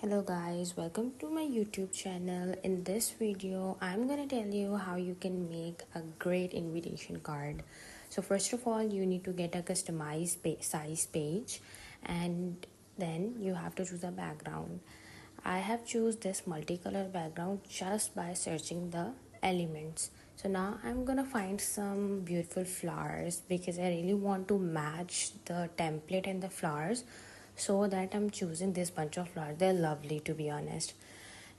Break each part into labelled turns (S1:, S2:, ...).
S1: Hello guys, welcome to my YouTube channel. In this video, I'm gonna tell you how you can make a great invitation card. So first of all, you need to get a customized size page, and then you have to choose a background. I have choose this multicolor background just by searching the elements. So now I'm gonna find some beautiful flowers because I really want to match the template and the flowers, so that I'm choosing this bunch of flowers. They're lovely, to be honest.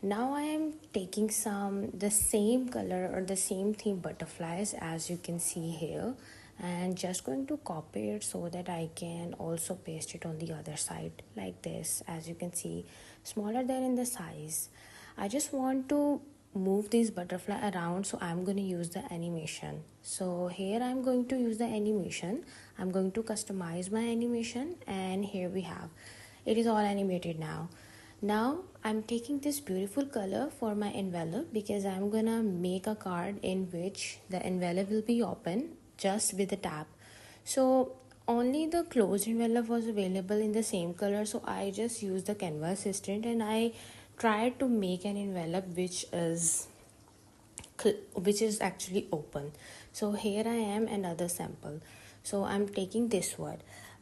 S1: Now I am taking the same color or the same theme butterflies as you can see here, and just going to copy it so that I can also paste it on the other side like this. As you can see, smaller than in the size. I just want to move this butterfly around, so I'm going to use the animation. So here I'm going to use the animation. I'm going to customize my animation, and here we have it is all animated now. Now I'm taking this beautiful color for my envelope because I'm gonna make a card in which the envelope will be open just with a tap. So only the closed envelope was available in the same color, so I just used the Canva assistant and I tried to make an envelope which is actually open. So here I am, another sample. So I'm taking this one.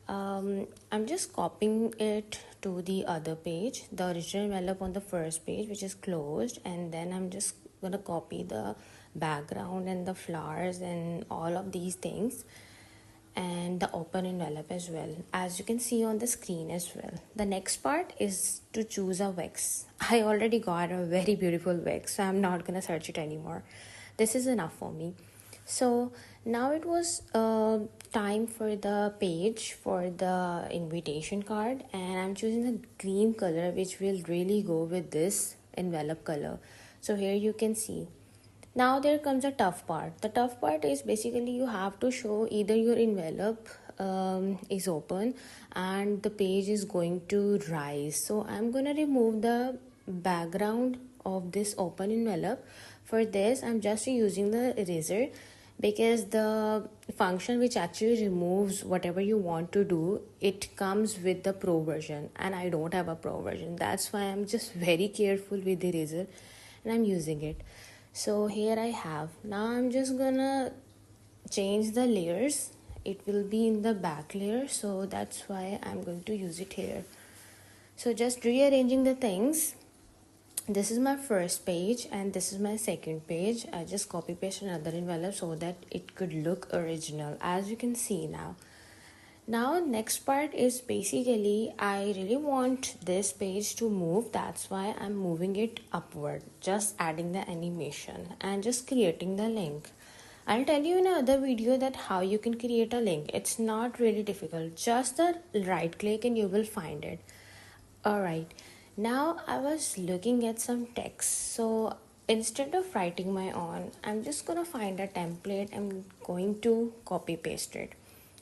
S1: I'm just copying it to the other page, the original envelope on the first page which is closed, and then I'm just gonna copy the background and the flowers and all of these things, and the open envelope as well, as you can see on the screen as well. The next part is to choose a wax. I already got a very beautiful wax, so I'm not gonna search it anymore. This is enough for me. So now it was time for the page for the invitation card, and I'm choosing the green color which will really go with this envelope color. So here you can see. Now there comes a tough part. The tough part is basically you have to show either your envelope is open and the page is going to rise. So I'm gonna remove the background of this open envelope. For this, I'm just using the eraser because the function which actually removes whatever you want to do, it comes with the pro version, and I don't have a pro version. That's why I'm just very careful with the eraser and I'm using it. So here I have. Now I'm just gonna change the layers. It will be in the back layer, so that's why I'm going to use it here. So just rearranging the things. This is my first page and this is my second page. I just copy paste another envelope so that it could look original, as you can see now. Now next part is basically I really want this page to move, that's why I'm moving it upward, just adding the animation and just creating the link. I'll tell you in another video that how you can create a link. It's not really difficult, just the right click and you will find it. Alright, now I was looking at some text, so instead of writing my own, I'm just gonna find a template. I'm going to copy paste it.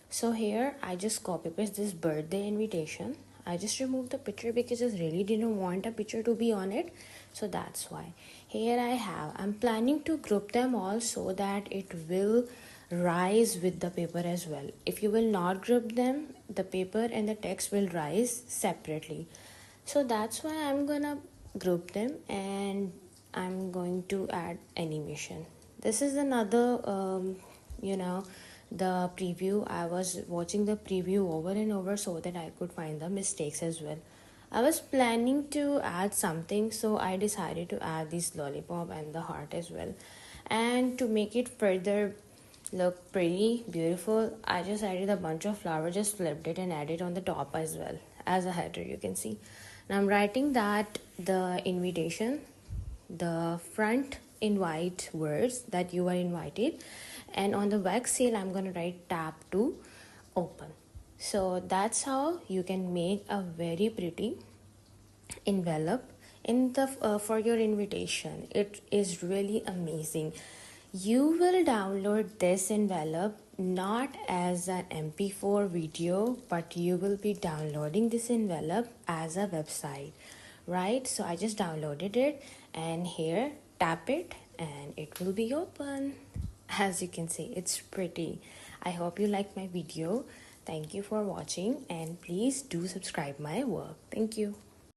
S1: So here I just copy paste this birthday invitation. I just removed the picture because I really didn't want a picture to be on it, so that's why. Here I have, I'm planning to group them all so that it will rise with the paper as well. If you will not group them, the paper and the text will rise separately. So that's why I'm gonna group them and I'm going to add animation. This is another the preview. I was watching the preview over and over so that I could find the mistakes as well. I was planning to add something, so I decided to add this lollipop and the heart as well. And to make it further look pretty beautiful, I just added a bunch of flowers, just flipped it and added on the top as well as a header, you can see. Now I'm writing that the invitation, the front invite words that you are invited, and on the wax seal I'm going to write tap to open. So that's how you can make a very pretty envelope in the for your invitation. It is really amazing. You will download this envelope not as an MP4 video, but you will be downloading this envelope as a website, right? So I just downloaded it, and here tap it and it will be open. As you can see, it's pretty. I hope you like my video. Thank you for watching, and please do subscribe my work. Thank you.